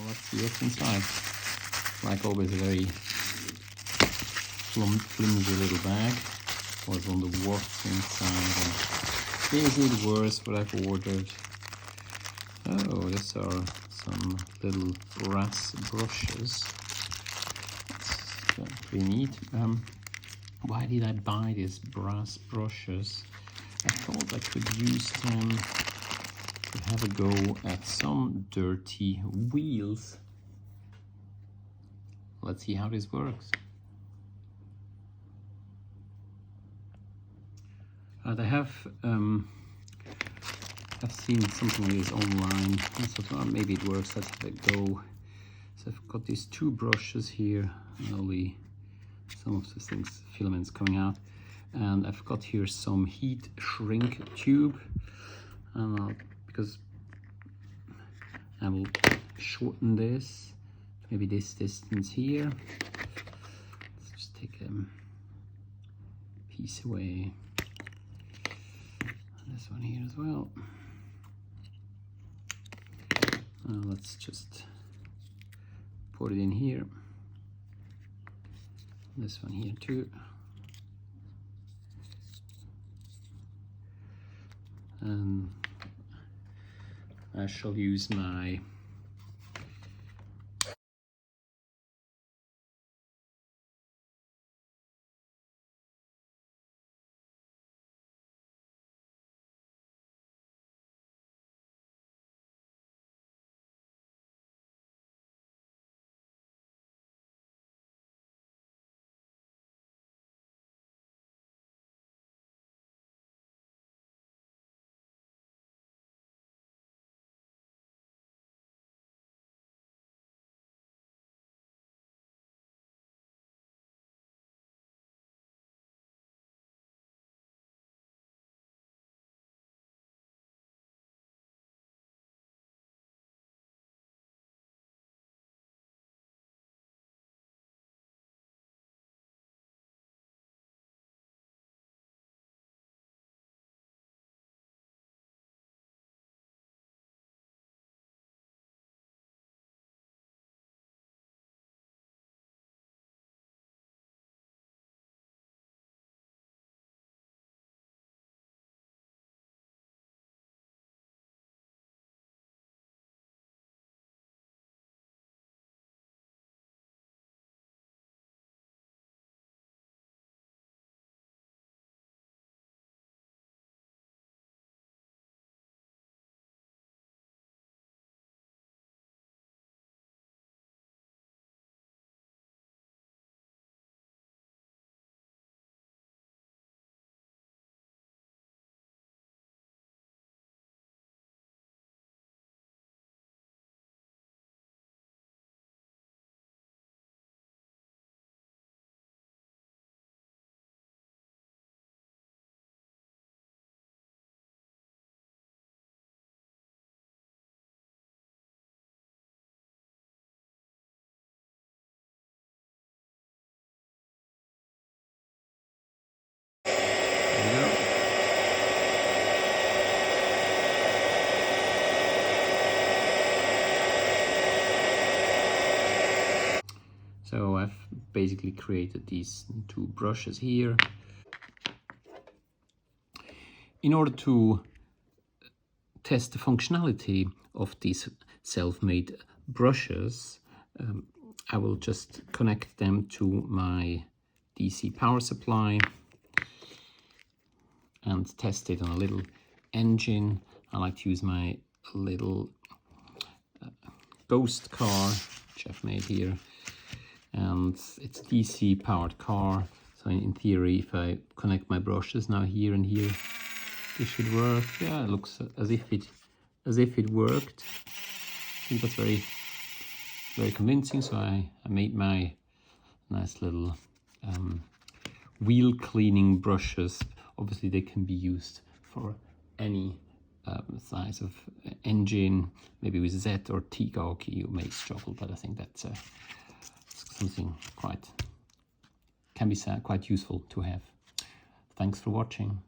let's see what's inside. Like always, a very flimsy little bag. Was on the what's inside. And is it worth what I've ordered? Oh, these are some little brass brushes. That's pretty neat. Why did I buy these brass brushes? I thought I could use them to have a go at some dirty wheels. Let's see how this works. I have I've seen something like this online. I thought, oh, maybe it works. Let's have a go. So I've got these two brushes here, and only some of the things, filaments coming out, and I've got here some heat shrink tube, and because I will shorten this, maybe this distance here. Let's just take a piece away. And this one here as well. Let's just put it in here. This one here too. And I shall use my So I've basically created these two brushes here. In order to test the functionality of these self-made brushes, I will just connect them to my DC power supply and test it on a little engine. I like to use my little ghost car, which I've made here. And it's a DC powered car, so in theory, if I connect my brushes now here and here, this should work. Yeah, it looks as if it worked. I think that's very convincing. So I made my nice little wheel cleaning brushes. Obviously, they can be used for any size of engine. Maybe with Z or T gauge you may struggle, but I think that's something can be quite useful to have. Thanks for watching.